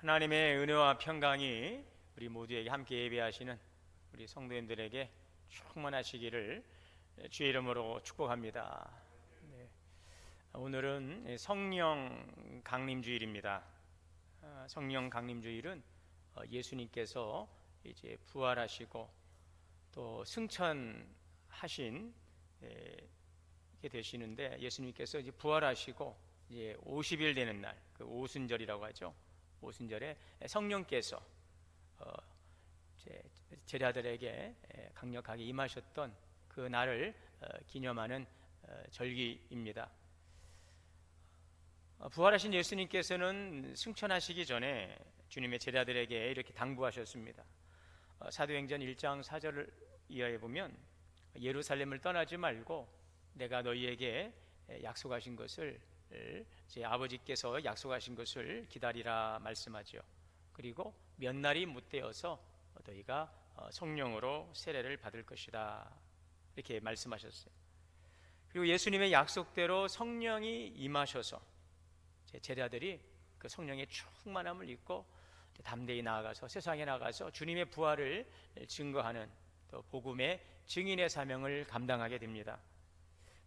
하나님의 은혜와 평강이 우리 모두에게 함께 예배하시는 우리 성도님들에게 충만하시기를 주의 이름으로 축복합니다. 네. 오늘은 성령 강림주일입니다. 성령 강림주일은 예수님께서 이제 부활하시고 또 승천하신 게 되시는데, 예수님께서 이제 부활하시고 이제 50일 되는 날, 그 오순절이라고 하죠. 오순절에 성령께서 제자들에게 강력하게 임하셨던 그 날을 기념하는 절기입니다. 부활하신 예수님께서는 승천하시기 전에 주님의 제자들에게 이렇게 당부하셨습니다. 사도행전 1장 4절을 이하에 보면, 예루살렘을 떠나지 말고 내가 너희에게 약속하신 것을, 제 아버지께서 약속하신 것을 기다리라 말씀하죠. 그리고 몇 날이 못되어서 너희가 성령으로 세례를 받을 것이다, 이렇게 말씀하셨어요. 그리고 예수님의 약속대로 성령이 임하셔서 제자들이 그 성령의 충만함을 입고 담대히 나아가서 세상에 나가서 주님의 부활을 증거하는, 또 복음의 증인의 사명을 감당하게 됩니다.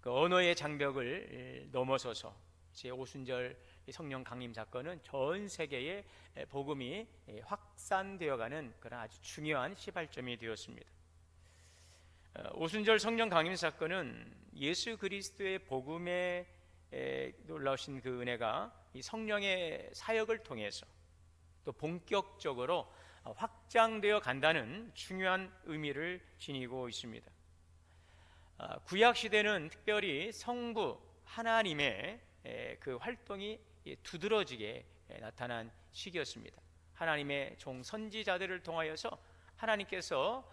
그 언어의 장벽을 넘어서서 제 오순절 성령 강림 사건은 전 세계에 복음이 확산되어가는 그런 아주 중요한 시발점이 되었습니다. 오순절 성령 강림 사건은 예수 그리스도의 복음에 놀라우신 그 은혜가 이 성령의 사역을 통해서 또 본격적으로 확장되어 간다는 중요한 의미를 지니고 있습니다. 구약 시대는 특별히 성부 하나님의 그 활동이 두드러지게 나타난 시기였습니다. 하나님의 종 선지자들을 통하여서 하나님께서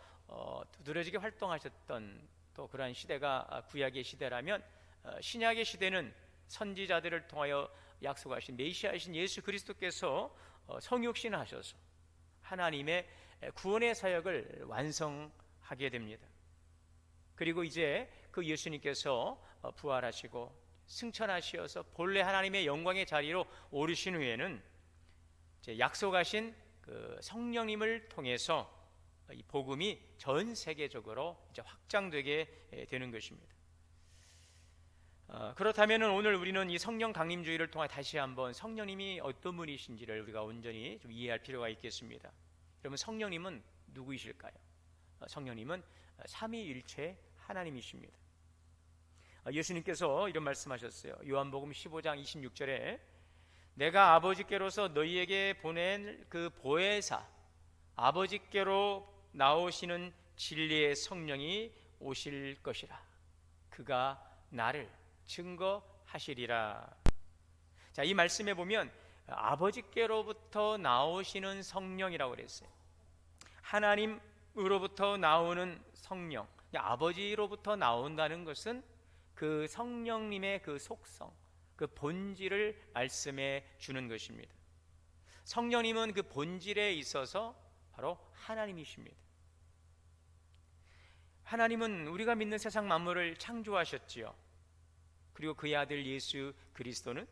두드러지게 활동하셨던 또 그러한 시대가 구약의 시대라면, 신약의 시대는 선지자들을 통하여 약속하신 메시아이신 예수 그리스도께서 성육신하셔서 하나님의 구원의 사역을 완성하게 됩니다. 그리고 이제 그 예수님께서 부활하시고 승천하시어서 본래 하나님의 영광의 자리로 오르신 후에는 이제 약속하신 그 성령님을 통해서 이 복음이 전 세계적으로 이제 확장되게 되는 것입니다. 그렇다면 오늘 우리는 이 성령 강림주의를 통해 다시 한번 성령님이 어떤 분이신지를 우리가 온전히 좀 이해할 필요가 있겠습니다. 여러분, 성령님은 누구이실까요? 성령님은 삼위일체 하나님이십니다. 예수님께서 이런 말씀하셨어요. 요한복음 15장 26절에 내가 아버지께로서 너희에게 보낸 그 보혜사, 아버지께로 나오시는 진리의 성령이 오실 것이라. 그가 나를 증거하시리라. 자, 이 말씀에 보면 아버지께로부터 나오시는 성령이라고 그랬어요. 하나님으로부터 나오는 성령, 아버지로부터 나온다는 것은 그 성령님의 그 속성, 그 본질을 말씀해 주는 것입니다. 성령님은 그 본질에 있어서 바로 하나님이십니다. 하나님은 우리가 믿는 세상 만물을 창조하셨지요. 그리고 그의 아들 예수 그리스도는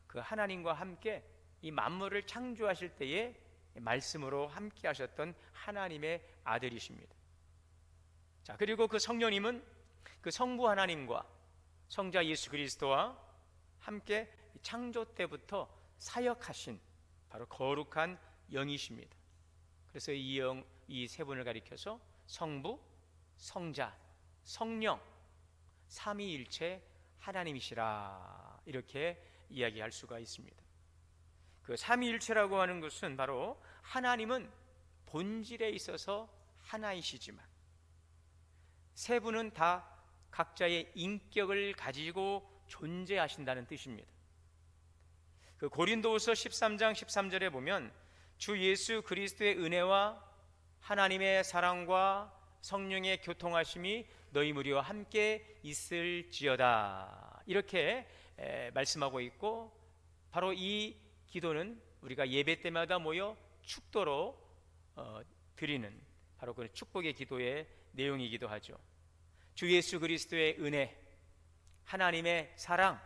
그 하나님과 함께 이 만물을 창조하실 때에 말씀으로 함께 하셨던 하나님의 아들이십니다. 자, 그리고 그 성령님은 그 성부 하나님과 성자 예수 그리스도와 함께 창조 때부터 사역하신 바로 거룩한 영이십니다. 그래서 이 영, 이 세 분을 가리켜서 성부, 성자, 성령, 삼위일체 하나님이시라, 이렇게 이야기할 수가 있습니다. 그 삼위일체라고 하는 것은 바로 하나님은 본질에 있어서 하나이시지만 세 분은 다 각자의 인격을 가지고 존재하신다는 뜻입니다. 그 고린도후서 13장 13절에 보면 주 예수 그리스도의 은혜와 하나님의 사랑과 성령의 교통하심이 너희 무리와 함께 있을지어다, 이렇게 말씀하고 있고, 바로 이 기도는 우리가 예배 때마다 모여 축도로 드리는 바로 그 축복의 기도의 내용이기도 하죠. 주 예수 그리스도의 은혜, 하나님의 사랑,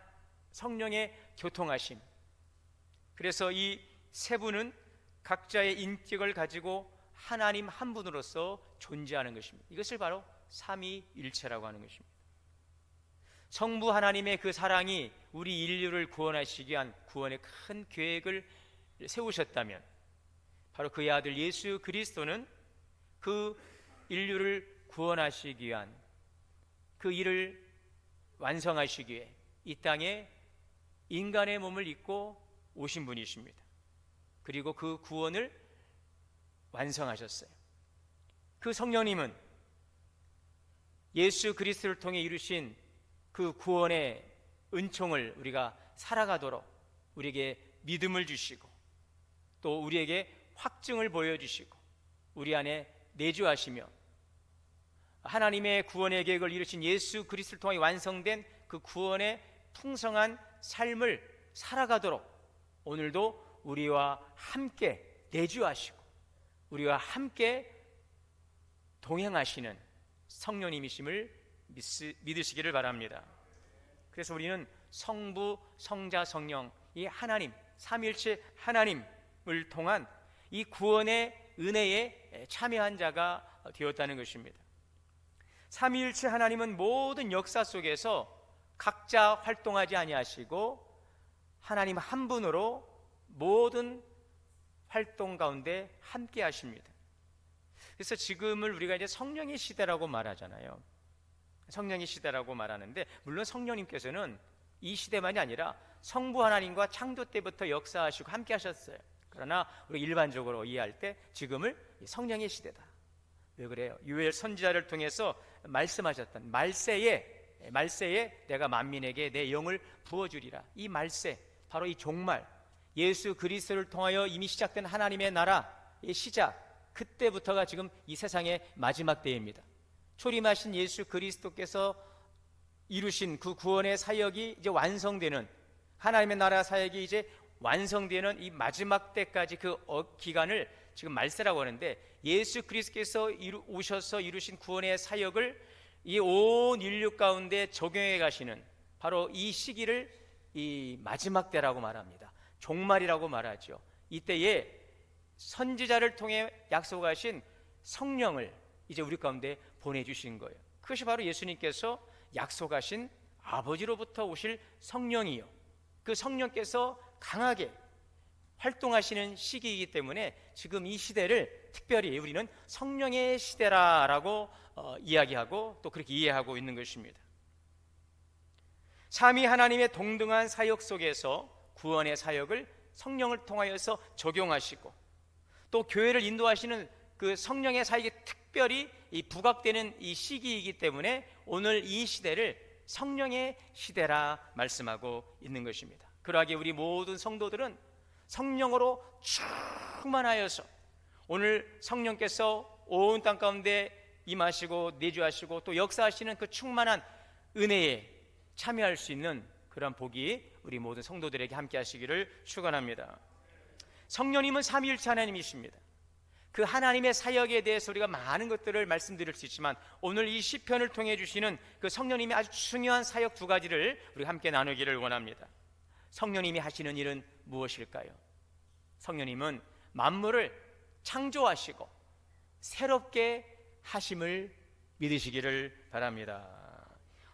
성령의 교통하심, 그래서 이 세 분은 각자의 인격을 가지고 하나님 한 분으로서 존재하는 것입니다. 이것을 바로 삼위일체라고 하는 것입니다. 성부 하나님의 그 사랑이 우리 인류를 구원하시기 위한 구원의 큰 계획을 세우셨다면, 바로 그의 아들 예수 그리스도는 그 인류를 구원하시기 위한 그 일을 완성하시기 위해 이 땅에 인간의 몸을 입고 오신 분이십니다. 그리고 그 구원을 완성하셨어요. 그 성령님은 예수 그리스도를 통해 이루신 그 구원의 은총을 우리가 살아가도록 우리에게 믿음을 주시고, 또 우리에게 확증을 보여주시고 우리 안에 내주하시며, 하나님의 구원의 계획을 이루신 예수 그리스도를 통해 완성된 그 구원의 풍성한 삶을 살아가도록 오늘도 우리와 함께 내주하시고 우리와 함께 동행하시는 성령님이심을 믿으시기를 바랍니다. 그래서 우리는 성부, 성자, 성령, 이 하나님, 삼위일체 하나님을 통한 이 구원의 은혜에 참여한 자가 되었다는 것입니다. 삼위일체 하나님은 모든 역사 속에서 각자 활동하지 아니하시고 하나님 한 분으로 모든 활동 가운데 함께 하십니다. 그래서 지금을 우리가 이제 성령의 시대라고 말하잖아요. 성령의 시대라고 말하는데, 물론 성령님께서는 이 시대만이 아니라 성부 하나님과 창조 때부터 역사하시고 함께 하셨어요. 그러나 우리 일반적으로 이해할 때 지금을 성령의 시대다. 왜 그래요? 요엘 선지자를 통해서 말씀하셨던 말세에 내가 만민에게 내 영을 부어주리라. 이 말세, 바로 이 종말, 예수 그리스도를 통하여 이미 시작된 하나님의 나라의 시작, 그때부터가 지금 이 세상의 마지막 때입니다. 초림하신 예수 그리스도께서 이루신 그 구원의 사역이 이제 완성되는, 하나님의 나라 사역이 이제 완성되는 이 마지막 때까지 그 기간을 지금 말세라고 하는데, 예수 그리스도께서 오셔서 이루신 구원의 사역을 이 온 인류 가운데 적용해 가시는 바로 이 시기를 이 마지막 때라고 말합니다. 종말이라고 말하죠. 이때에 선지자를 통해 약속하신 성령을 이제 우리 가운데 보내주신 거예요. 그것이 바로 예수님께서 약속하신 아버지로부터 오실 성령이요, 그 성령께서 강하게 활동하시는 시기이기 때문에 지금 이 시대를 특별히 우리는 성령의 시대라고 이야기하고 또 그렇게 이해하고 있는 것입니다. 삼위 하나님의 동등한 사역 속에서 구원의 사역을 성령을 통하여서 적용하시고, 또 교회를 인도하시는 그 성령의 사역이 특별히 부각되는 이 시기이기 때문에 오늘 이 시대를 성령의 시대라 말씀하고 있는 것입니다. 그러하기에 우리 모든 성도들은 성령으로 충만하여서 오늘 성령께서 온 땅 가운데 임하시고 내주하시고 또 역사하시는 그 충만한 은혜에 참여할 수 있는 그런 복이 우리 모든 성도들에게 함께 하시기를 축원합니다. 성령님은 삼위일체 하나님이십니다. 그 하나님의 사역에 대해서 우리가 많은 것들을 말씀드릴 수 있지만, 오늘 이 시편을 통해 주시는 그 성령님의 아주 중요한 사역 두 가지를 우리가 함께 나누기를 원합니다. 성령님이 하시는 일은 무엇일까요? 성령님은 만물을 창조하시고 새롭게 하심을 믿으시기를 바랍니다.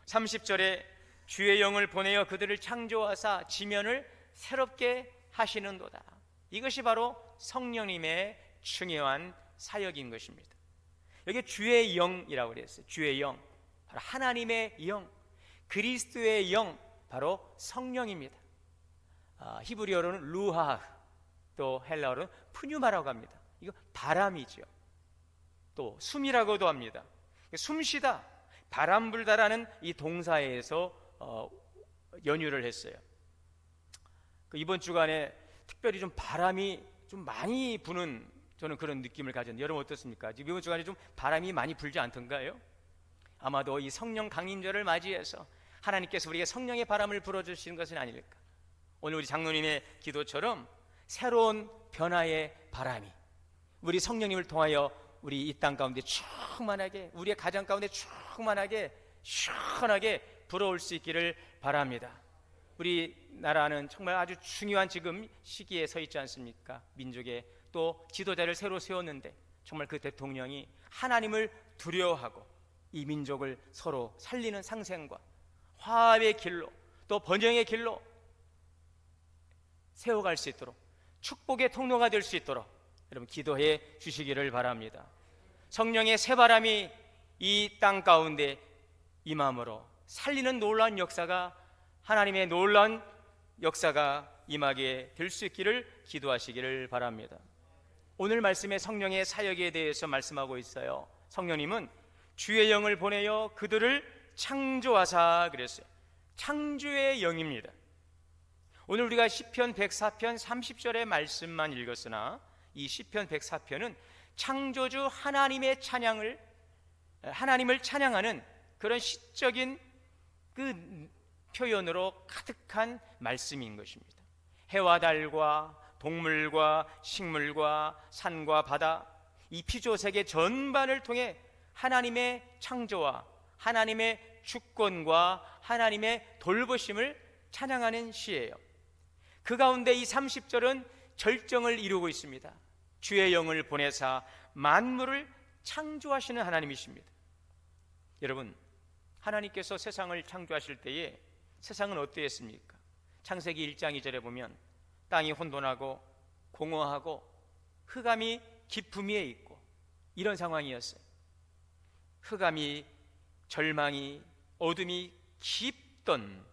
30절에 주의 영을 보내어 그들을 창조하사 지면을 새롭게 하시는도다. 이것이 바로 성령님의 중요한 사역인 것입니다. 여기 주의 영이라고 그랬어요. 주의 영, 바로 하나님의 영, 그리스도의 영, 바로 성령입니다. 히브리어로는 루하, 또 헬라어로는 푸뉴마라고 합니다. 이거 바람이죠. 또 숨이라고도 합니다. 숨쉬다, 바람 불다라는 이 동사에서 연유를 했어요. 이번 주간에 특별히 좀 바람이 좀 많이 부는 저는 그런 느낌을 가졌는데, 여러분 어떻습니까? 지금 이번 주간에 좀 바람이 많이 불지 않던가요? 아마도 이 성령 강림절을 맞이해서 하나님께서 우리에게 성령의 바람을 불어주시는 것은 아닐까. 오늘 우리 장로님의 기도처럼 새로운 변화의 바람이 우리 성령님을 통하여 우리 이 땅 가운데 충만하게, 우리의 가정 가운데 충만하게 시원하게 불어올 수 있기를 바랍니다. 우리나라는 정말 아주 중요한 지금 시기에 서 있지 않습니까? 민족의 또 지도자를 새로 세웠는데 정말 그 대통령이 하나님을 두려워하고 이 민족을 서로 살리는 상생과 화합의 길로 또 번영의 길로 세워갈 수 있도록 축복의 통로가 될 수 있도록 여러분 기도해 주시기를 바랍니다. 성령의 새바람이 이 땅 가운데 임함으로 살리는 놀라운 역사가, 하나님의 놀라운 역사가 임하게 될 수 있기를 기도하시기를 바랍니다. 오늘 말씀에 성령의 사역에 대해서 말씀하고 있어요. 성령님은 주의 영을 보내어 그들을 창조하사 그랬어요. 창조의 영입니다. 오늘 우리가 시편 104편 30절의 말씀만 읽었으나 이 시편 104편은 창조주 하나님의 찬양을, 하나님을 찬양하는 그런 시적인 그 표현으로 가득한 말씀인 것입니다. 해와 달과 동물과 식물과 산과 바다, 이 피조세계 전반을 통해 하나님의 창조와 하나님의 주권과 하나님의 돌보심을 찬양하는 시예요. 그 가운데 이 30절은 절정을 이루고 있습니다. 주의 영을 보내사 만물을 창조하시는 하나님이십니다. 여러분, 하나님께서 세상을 창조하실 때에 세상은 어떠했습니까? 창세기 1장 2절에 보면 땅이 혼돈하고 공허하고 흑암이 깊음 위에 있고 이런 상황이었어요. 흑암이, 절망이, 어둠이 깊던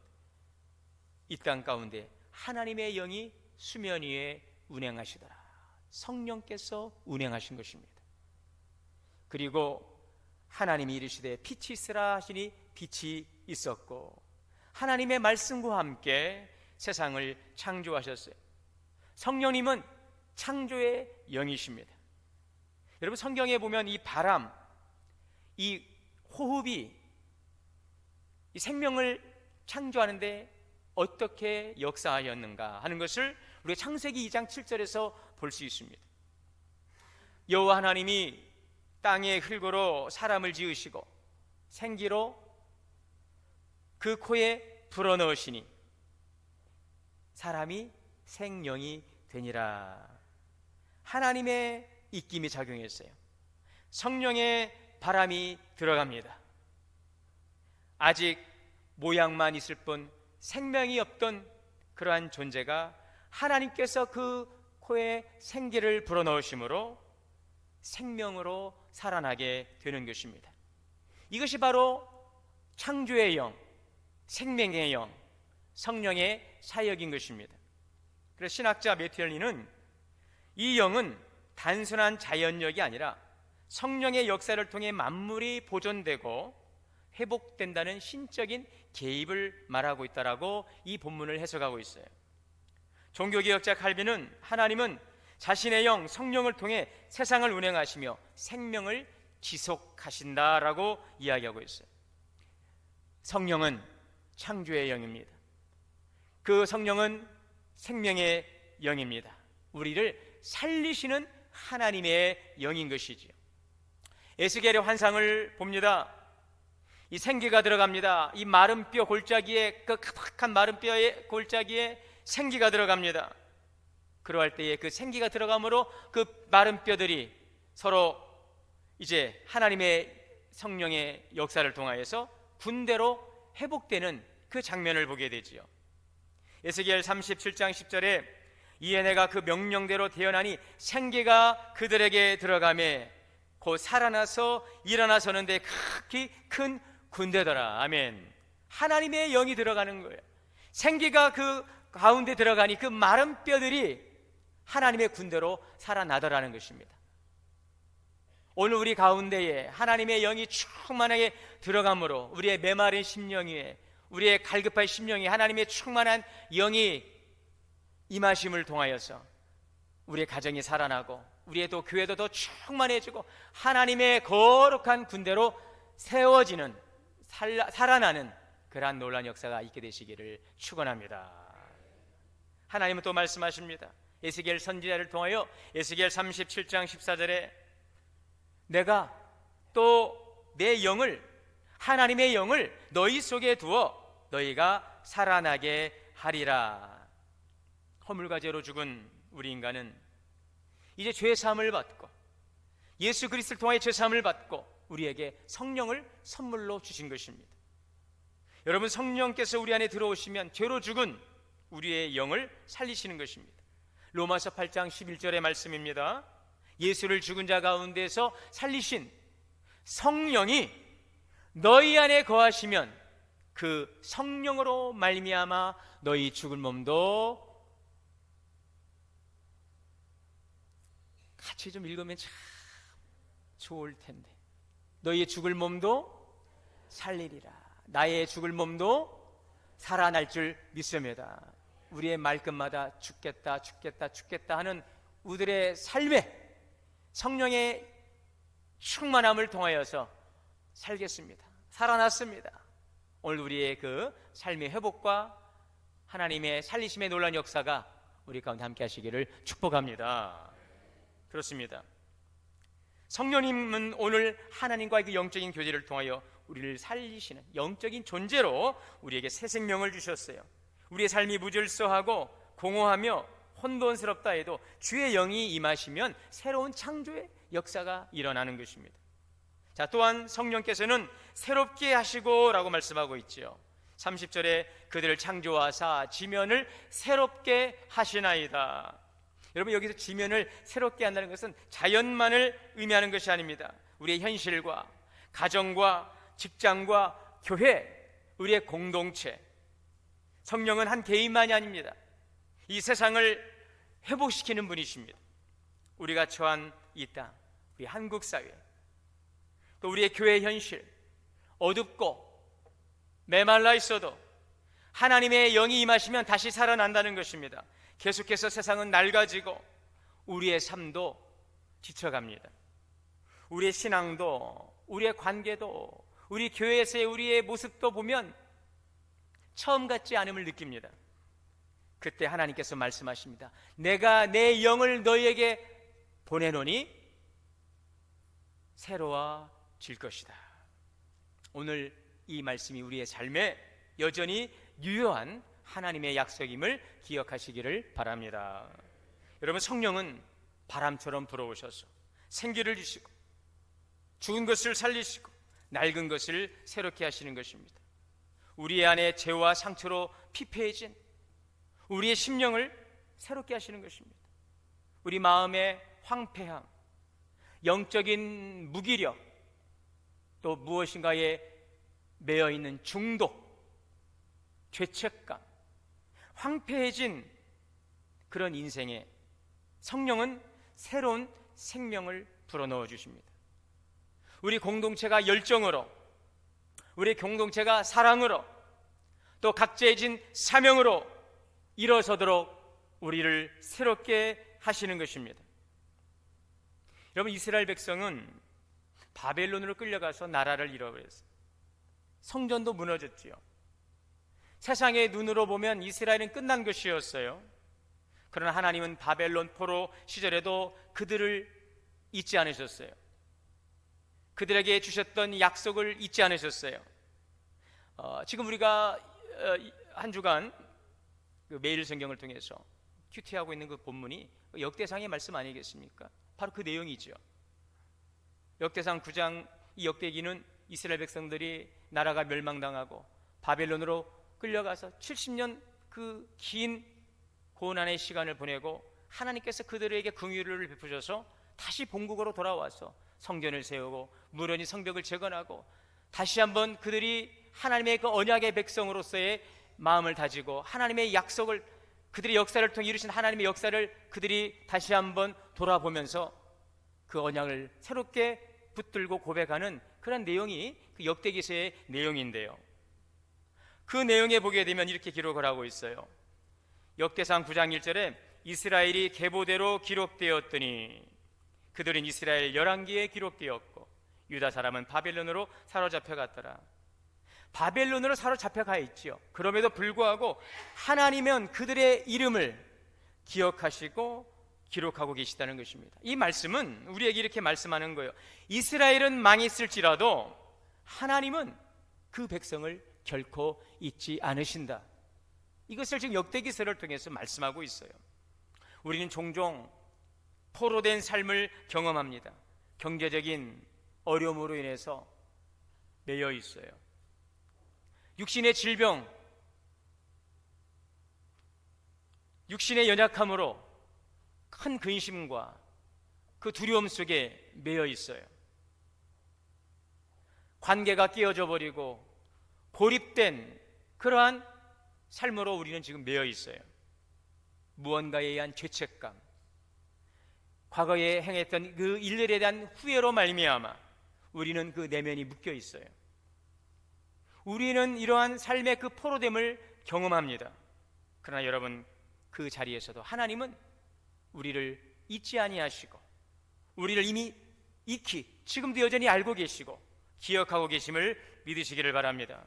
이 땅 가운데 하나님의 영이 수면 위에 운행하시더라. 성령께서 운행하신 것입니다. 그리고 하나님이 이르시되 빛이 있으라 하시니 빛이 있었고 하나님의 말씀과 함께 세상을 창조하셨어요. 성령님은 창조의 영이십니다. 여러분, 성경에 보면 이 바람, 이 호흡이 이 생명을 창조하는데 어떻게 역사하였는가 하는 것을 우리가 창세기 2장 7절에서 볼 수 있습니다. 여호와 하나님이 땅의 흙으로 사람을 지으시고 생기로 그 코에 불어넣으시니 사람이 생명이 되니라. 하나님의 입김이 작용했어요. 성령의 바람이 들어갑니다. 아직 모양만 있을 뿐 생명이 없던 그러한 존재가 하나님께서 그 코에 생기를 불어넣으심으로 생명으로 살아나게 되는 것입니다. 이것이 바로 창조의 영, 생명의 영, 성령의 사역인 것입니다. 그래서 신학자 매튜얼리는 이 영은 단순한 자연력이 아니라 성령의 역사를 통해 만물이 보존되고 회복된다는 신적인 개입을 말하고 있다라고 이 본문을 해석하고 있어요. 종교개혁자 칼빈은 하나님은 자신의 영, 성령을 통해 세상을 운행하시며 생명을 지속하신다라고 이야기하고 있어요. 성령은 창조의 영입니다. 그 성령은 생명의 영입니다. 우리를 살리시는 하나님의 영인 것이지요. 에스겔의 환상을 봅니다. 이 생기가 들어갑니다. 이 마른 뼈 골짜기에, 그 가득한 마른 뼈의 골짜기에 생기가 들어갑니다. 그러할 때에 그 생기가 들어감으로 그 마른 뼈들이 서로 이제 하나님의 성령의 역사를 통하여서 군대로 회복되는 그 장면을 보게 되지요. 에스겔 37장 10절에 이에 내가 그 명령대로 태어나니 생기가 그들에게 들어가매 곧 살아나서 일어나 서는데 크게 큰 군대더라. 아멘. 하나님의 영이 들어가는 거예요. 생기가 그 가운데 들어가니 그 마른 뼈들이 하나님의 군대로 살아나더라는 것입니다. 오늘 우리 가운데에 하나님의 영이 충만하게 들어가므로 우리의 메마른 심령 위에, 우리의 갈급한 심령이 하나님의 충만한 영이 임하심을 통하여서 우리의 가정이 살아나고 우리의 또 교회도 더 충만해지고 하나님의 거룩한 군대로 세워지는, 살아나는 그러한 놀라운 역사가 있게 되시기를 축원합니다. 하나님은 또 말씀하십니다. 에스겔 선지자를 통하여 에스겔 37장 14절에 내가 또 내 영을, 하나님의 영을 너희 속에 두어 너희가 살아나게 하리라. 허물과 죄로 죽은 우리 인간은 이제 죄 사함을 받고 예수 그리스도를 통하여 죄 사함을 받고 우리에게 성령을 선물로 주신 것입니다. 여러분, 성령께서 우리 안에 들어오시면 죄로 죽은 우리의 영을 살리시는 것입니다. 로마서 8장 11절의 말씀입니다. 예수를 죽은 자 가운데서 살리신 성령이 너희 안에 거하시면 그 성령으로 말미암아 너희 죽은 몸도, 같이 좀 읽으면 참 좋을 텐데, 너희의 죽을 몸도 살리리라. 나의 죽을 몸도 살아날 줄 믿습니다. 우리의 말끝마다 죽겠다 죽겠다 죽겠다 하는 우리들의 삶에 성령의 충만함을 통하여서 살겠습니다. 살아났습니다. 오늘 우리의 그 삶의 회복과 하나님의 살리심의 놀라운 역사가 우리 가운데 함께 하시기를 축복합니다. 그렇습니다. 성령님은 오늘 하나님과의 그 영적인 교제를 통하여 우리를 살리시는 영적인 존재로 우리에게 새 생명을 주셨어요. 우리의 삶이 무질서하고 공허하며 혼돈스럽다 해도 주의 영이 임하시면 새로운 창조의 역사가 일어나는 것입니다. 자, 또한 성령께서는 새롭게 하시고 라고 말씀하고 있죠. 30절에 그들을 창조하사 지면을 새롭게 하시나이다. 여러분, 여기서 지면을 새롭게 한다는 것은 자연만을 의미하는 것이 아닙니다. 우리의 현실과 가정과 직장과 교회, 우리의 공동체, 성령은 한 개인만이 아닙니다. 이 세상을 회복시키는 분이십니다. 우리가 처한 이 땅, 우리 한국 사회, 또 우리의 교회 현실, 어둡고 메말라 있어도 하나님의 영이 임하시면 다시 살아난다는 것입니다. 계속해서 세상은 낡아지고 우리의 삶도 지쳐갑니다. 우리의 신앙도, 우리의 관계도, 우리 교회에서의 우리의 모습도 보면 처음 같지 않음을 느낍니다. 그때 하나님께서 말씀하십니다. 내가 내 영을 너희에게 보내노니 새로워질 것이다. 오늘 이 말씀이 우리의 삶에 여전히 유효한 하나님의 약속임을 기억하시기를 바랍니다. 여러분, 성령은 바람처럼 불어오셔서 생기를 주시고 죽은 것을 살리시고 낡은 것을 새롭게 하시는 것입니다. 우리 안에 죄와 상처로 피폐해진 우리의 심령을 새롭게 하시는 것입니다. 우리 마음의 황폐함, 영적인 무기력, 또 무엇인가에 매여있는 중독, 죄책감, 황폐해진 그런 인생에 성령은 새로운 생명을 불어넣어 주십니다. 우리 공동체가 열정으로, 우리 공동체가 사랑으로, 또 각자의 진 사명으로 일어서도록 우리를 새롭게 하시는 것입니다. 여러분, 이스라엘 백성은 바벨론으로 끌려가서 나라를 잃어버렸어요. 성전도 무너졌지요. 세상의 눈으로 보면 이스라엘은 끝난 것이었어요. 그러나 하나님은 바벨론 포로 시절에도 그들을 잊지 않으셨어요. 그들에게 주셨던 약속을 잊지 않으셨어요. 지금 우리가 한 주간 그 매일 성경을 통해서 큐티하고 있는 그 본문이 역대상의 말씀 아니겠습니까? 바로 그 내용이죠. 역대상 9장 이 역대기는 이스라엘 백성들이 나라가 멸망당하고 바벨론으로 끌려가서 70년 그 긴 고난의 시간을 보내고 하나님께서 그들에게 긍휼을 베푸셔서 다시 본국으로 돌아와서 성전을 세우고 무련히 성벽을 재건하고 다시 한번 그들이 하나님의 그 언약의 백성으로서의 마음을 다지고 하나님의 약속을, 그들의 역사를 통해 이루신 하나님의 역사를 그들이 다시 한번 돌아보면서 그 언약을 새롭게 붙들고 고백하는 그런 내용이 그 역대기서의 내용인데요. 그 내용에 보게 되면 이렇게 기록을 하고 있어요. 역대상 9장 1절에 이스라엘이 계보대로 기록되었더니 그들은 이스라엘 열왕기에 기록되었고 유다 사람은 바벨론으로 사로잡혀 갔더라. 바벨론으로 사로잡혀가 있지요. 그럼에도 불구하고 하나님은 그들의 이름을 기억하시고 기록하고 계시다는 것입니다. 이 말씀은 우리에게 이렇게 말씀하는 거예요. 이스라엘은 이것을 지금 역대기서를 통해서 말씀하고 있어요. 우리는 종종 포로된 삶을 경험합니다. 경제적인 어려움으로 인해서 매여 있어요. 육신의 질병, 육신의 연약함으로 큰 근심과 그 두려움 속에 매여 있어요. 관계가 깨어져 버리고 고립된 그러한 삶으로 우리는 지금 매여 있어요. 무언가에 의한 죄책감, 과거에 행했던 그 일들에 대한 후회로 말미암아 우리는 그 내면이 묶여 있어요. 우리는 이러한 삶의 그 포로됨을 경험합니다. 그러나 여러분, 그 자리에서도 하나님은 우리를 잊지 아니하시고 우리를 이미 익히 지금도 여전히 알고 계시고 기억하고 계심을 믿으시기를 바랍니다.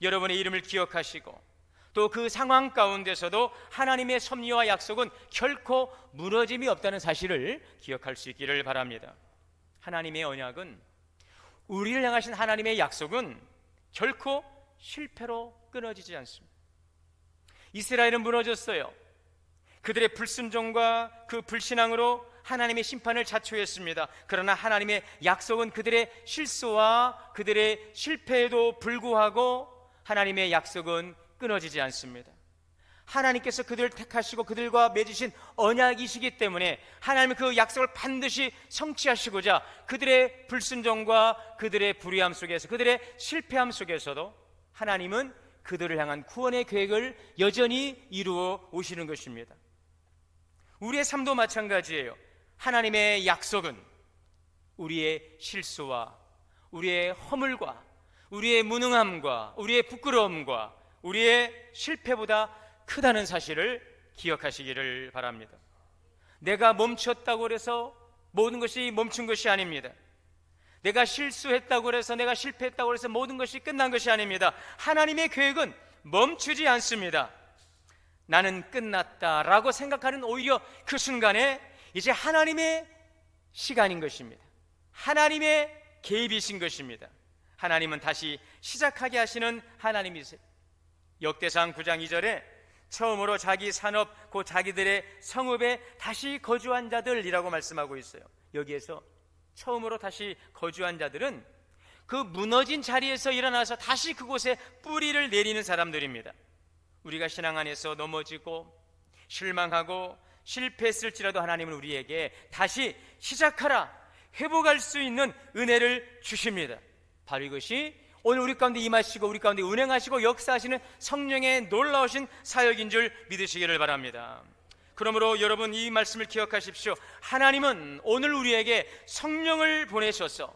여러분의 이름을 기억하시고 또 그 상황 가운데서도 하나님의 섭리와 약속은 결코 무너짐이 없다는 사실을 기억할 수 있기를 바랍니다. 하나님의 언약은, 우리를 향하신 하나님의 약속은 결코 실패로 끊어지지 않습니다. 이스라엘은 무너졌어요. 그들의 불순종과 그 불신앙으로 하나님의 심판을 자초했습니다. 그러나 하나님의 약속은 그들의 실수와 그들의 실패에도 불구하고 하나님의 약속은 끊어지지 않습니다. 하나님께서 그들을 택하시고 그들과 맺으신 언약이시기 때문에 하나님은 그 약속을 반드시 성취하시고자 그들의 불순종과 그들의 불의함 속에서, 그들의 실패함 속에서도 하나님은 그들을 향한 구원의 계획을 여전히 이루어 오시는 것입니다. 우리의 삶도 마찬가지예요. 하나님의 약속은 우리의 실수와 우리의 허물과 우리의 무능함과 우리의 부끄러움과 우리의 실패보다 크다는 사실을 기억하시기를 바랍니다. 내가 멈췄다고 해서 모든 것이 멈춘 것이 아닙니다. 내가 실수했다고 해서, 내가 실패했다고 해서 모든 것이 끝난 것이 아닙니다. 하나님의 계획은 멈추지 않습니다. 나는 끝났다라고 생각하는 오히려 그 순간에 이제 하나님의 시간인 것입니다. 하나님의 개입이신 것입니다. 하나님은 다시 시작하게 하시는 하나님이세요. 역대상 9장 2절에 처음으로 자기 산업, 곧 자기들의 성읍에 다시 거주한 자들이라고 말씀하고 있어요. 여기에서 처음으로 다시 거주한 자들은 그 무너진 자리에서 일어나서 다시 그곳에 뿌리를 내리는 사람들입니다. 우리가 신앙 안에서 넘어지고 실망하고 실패했을지라도 하나님은 우리에게 다시 시작하라, 회복할 수 있는 은혜를 주십니다. 바로 이것이 오늘 우리 가운데 임하시고 우리 가운데 운행하시고 역사하시는 성령의 놀라우신 사역인 줄 믿으시기를 바랍니다. 그러므로 여러분, 이 말씀을 기억하십시오. 하나님은 오늘 우리에게 성령을 보내셔서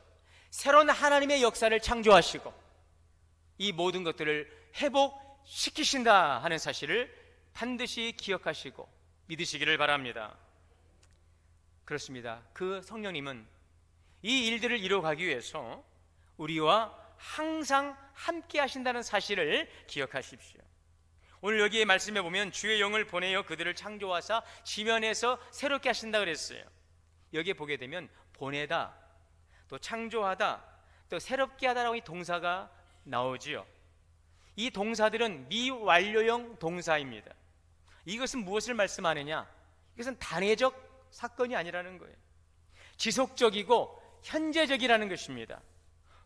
새로운 하나님의 역사를 창조하시고 이 모든 것들을 회복시키신다 하는 사실을 반드시 기억하시고 믿으시기를 바랍니다. 그렇습니다. 그 성령님은 이 일들을 이루어가기 위해서 우리와 항상 함께 하신다는 사실을 기억하십시오. 오늘 여기에 말씀해 보면 주의 영을 보내어 그들을 창조하사 지면에서 새롭게 하신다 그랬어요. 여기에 보게 되면 보내다, 또 창조하다, 또 새롭게 하다라고 이 동사가 나오지요. 이 동사들은 미완료형 동사입니다. 이것은 무엇을 말씀하느냐? 이것은 단회적 사건이 아니라는 거예요. 지속적이고 현재적이라는 것입니다.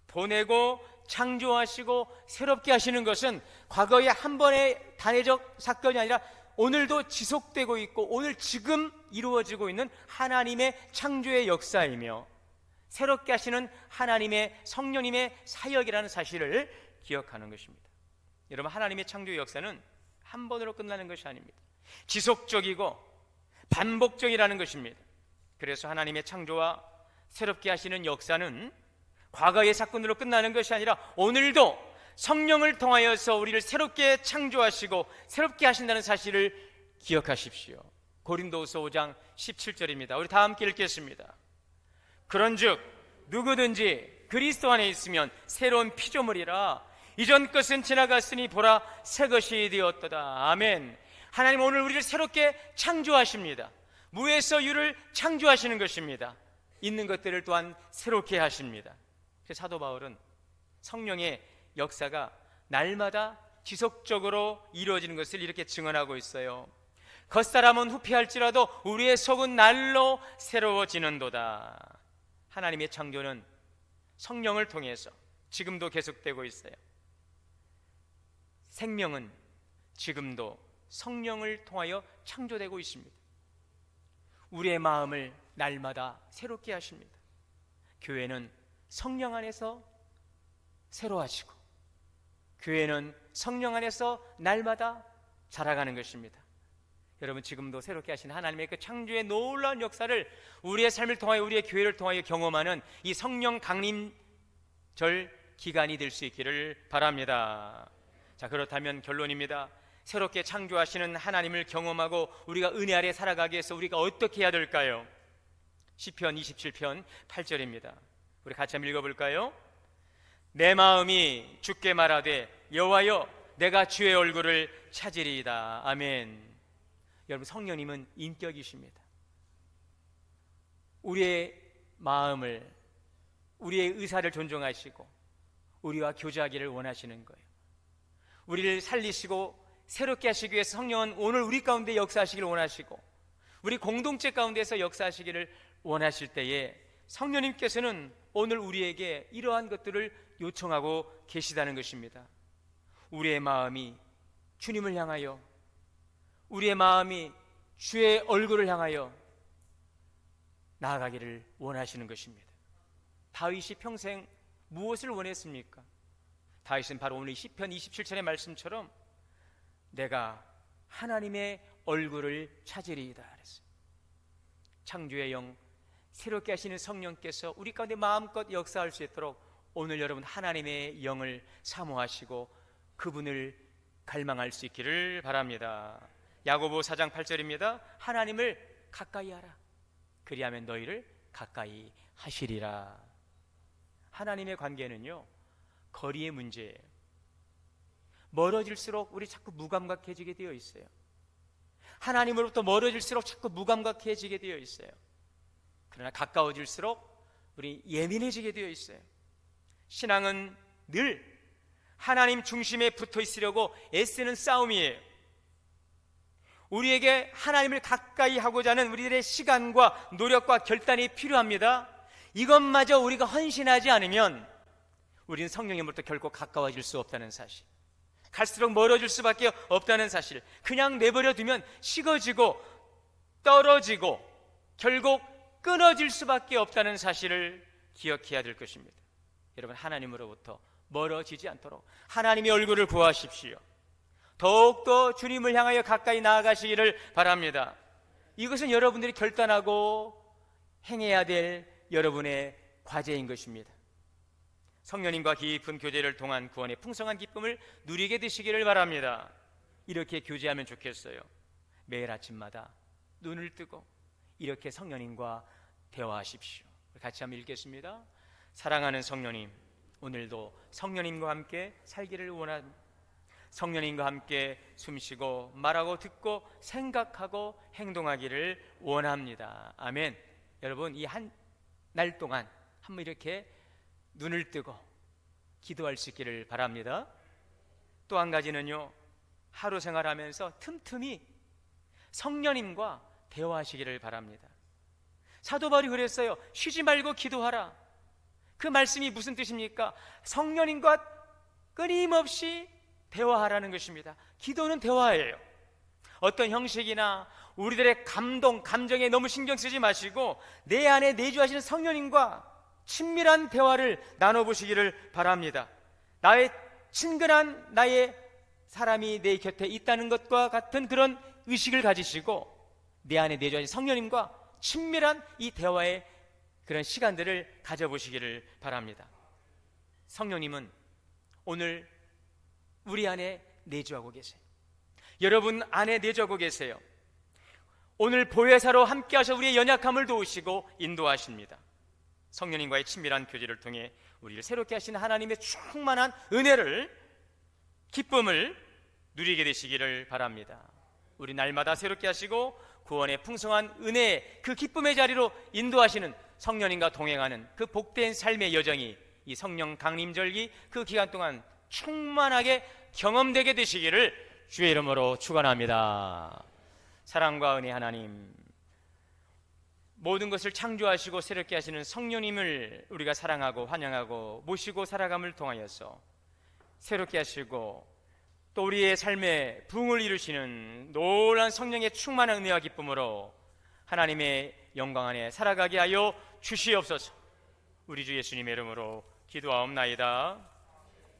보내고 창조하시고 새롭게 하시는 것은 과거의 한 번의 단회적 사건이 아니라 오늘도 지속되고 있고 오늘 지금 이루어지고 있는 하나님의 창조의 역사이며 새롭게 하시는 하나님의 성령님의 사역이라는 사실을 기억하는 것입니다. 여러분, 하나님의 창조 역사는 한 번으로 끝나는 것이 아닙니다. 지속적이고 반복적이라는 것입니다. 그래서 하나님의 창조와 새롭게 하시는 역사는 과거의 사건으로 끝나는 것이 아니라 오늘도 성령을 통하여서 우리를 새롭게 창조하시고 새롭게 하신다는 사실을 기억하십시오. 고린도후서 5장 17절입니다. 우리 다 함께 읽겠습니다. 그런즉 누구든지 그리스도 안에 있으면 새로운 피조물이라, 이전 것은 지나갔으니 보라 새 것이 되었도다. 아멘. 하나님 오늘 우리를 새롭게 창조하십니다. 무에서 유를 창조하시는 것입니다. 있는 것들을 또한 새롭게 하십니다. 사도 바울은 성령의 역사가 날마다 지속적으로 이루어지는 것을 이렇게 증언하고 있어요. 겉사람은 후피할지라도 우리의 속은 날로 새로워지는도다. 하나님의 창조는 성령을 통해서 지금도 계속되고 있어요. 생명은 지금도 성령을 통하여 창조되고 있습니다. 우리의 마음을 날마다 새롭게 하십니다. 교회는 성령 안에서 새로워지고, 교회는 성령 안에서 날마다 자라가는 것입니다. 여러분, 지금도 새롭게 하신 하나님의 그 창조의 놀라운 역사를 우리의 삶을 통하여, 우리의 교회를 통하여 경험하는 이 성령 강림절 기간이 될 수 있기를 바랍니다. 자, 그렇다면 결론입니다. 새롭게 창조하시는 하나님을 경험하고 우리가 은혜 아래 살아가기 위해서 우리가 어떻게 해야 될까요? 시편 27편 8절입니다. 우리 같이 한번 읽어볼까요? 내 마음이 주께 말하되 여호와여 내가 주의 얼굴을 찾으리이다. 아멘. 여러분, 성령님은 인격이십니다. 우리의 마음을, 우리의 의사를 존중하시고 우리와 교제하기를 원하시는 거예요. 우리를 살리시고 새롭게 하시기 위해서 성령은 오늘 우리 가운데 역사하시기를 원하시고 우리 공동체 가운데서 역사하시기를 원하실 때에 성령님께서는 오늘 우리에게 이러한 것들을 요청하고 계시다는 것입니다. 우리의 마음이 주님을 향하여, 우리의 마음이 주의 얼굴을 향하여 나아가기를 원하시는 것입니다. 다윗이 평생 무엇을 원했습니까? 다윗은 바로 오늘 시편 27편의 말씀처럼 내가 하나님의 얼굴을 찾으리이다 그랬어요. 창조의 영, 새롭게 하시는 성령께서 우리 가운데 마음껏 역사할 수 있도록 오늘 여러분 하나님의 영을 사모하시고 그분을 갈망할 수 있기를 바랍니다. 야고보 4장 8절입니다. 하나님을 가까이 하라. 그리하면 너희를 가까이 하시리라. 하나님의 관계는요, 거리의 문제예요. 멀어질수록 우리 자꾸 무감각해지게 되어 있어요. 하나님으로부터 멀어질수록 자꾸 무감각해지게 되어 있어요. 그러나 가까워질수록 우리 예민해지게 되어 있어요. 신앙은 늘 하나님 중심에 붙어 있으려고 애쓰는 싸움이에요. 우리에게 하나님을 가까이 하고자 하는 우리들의 시간과 노력과 결단이 필요합니다. 이것마저 우리가 헌신하지 않으면 우리는 성령님으로부터 결코 가까워질 수 없다는 사실, 갈수록 멀어질 수밖에 없다는 사실, 그냥 내버려 두면 식어지고 떨어지고 결국 끊어질 수밖에 없다는 사실을 기억해야 될 것입니다. 여러분, 하나님으로부터 멀어지지 않도록 하나님의 얼굴을 구하십시오. 더욱더 주님을 향하여 가까이 나아가시기를 바랍니다. 이것은 여러분들이 결단하고 행해야 될 여러분의 과제인 것입니다. 성령님과 깊은 교제를 통한 구원의 풍성한 기쁨을 누리게 되시기를 바랍니다. 이렇게 교제하면 좋겠어요. 매일 아침마다 눈을 뜨고 이렇게 성령님과 대화하십시오. 같이 한번 읽겠습니다. 사랑하는 성령님, 오늘도 성령님과 함께 살기를 원합니다. 성령님과 함께 숨쉬고 말하고 듣고 생각하고 행동하기를 원합니다. 아멘. 여러분, 이 한 날 동안 한번 이렇게 눈을 뜨고 기도할 수 있기를 바랍니다. 또 한 가지는요, 하루 생활하면서 틈틈이 성령님과 대화하시기를 바랍니다. 사도 바울이 그랬어요. 쉬지 말고 기도하라. 그 말씀이 무슨 뜻입니까? 성령님과 끊임없이 대화하라는 것입니다. 기도는 대화예요. 어떤 형식이나 우리들의 감동, 감정에 너무 신경 쓰지 마시고 내 안에 내주하시는 성령님과 친밀한 대화를 나눠보시기를 바랍니다. 나의 친근한 나의 사람이 내 곁에 있다는 것과 같은 그런 의식을 가지시고 내 안에 내주하신 성령님과 친밀한 이 대화의 그런 시간들을 가져보시기를 바랍니다. 성령님은 오늘 우리 안에 내주하고 계세요. 여러분 안에 내주하고 계세요. 오늘 보혜사로 함께 하셔 우리의 연약함을 도우시고 인도하십니다. 성령님과의 친밀한 교제를 통해 우리를 새롭게 하시는 하나님의 충만한 은혜를, 기쁨을 누리게 되시기를 바랍니다. 우리 날마다 새롭게 하시고 구원의 풍성한 은혜의 그 기쁨의 자리로 인도하시는 성령님과 동행하는 그 복된 삶의 여정이 이 성령 강림절기 그 기간 동안 충만하게 경험되게 되시기를 주의 이름으로 축원합니다. 사랑과 은혜 하나님, 모든 것을 창조하시고 새롭게 하시는 성령님을 우리가 사랑하고 환영하고 모시고 살아감을 통하여서 새롭게 하시고 또 우리의 삶에 부흥을 이루시는 놀라운 성령의 충만한 은혜와 기쁨으로 하나님의 영광 안에 살아가게 하여 주시옵소서. 우리 주 예수님의 이름으로 기도하옵나이다.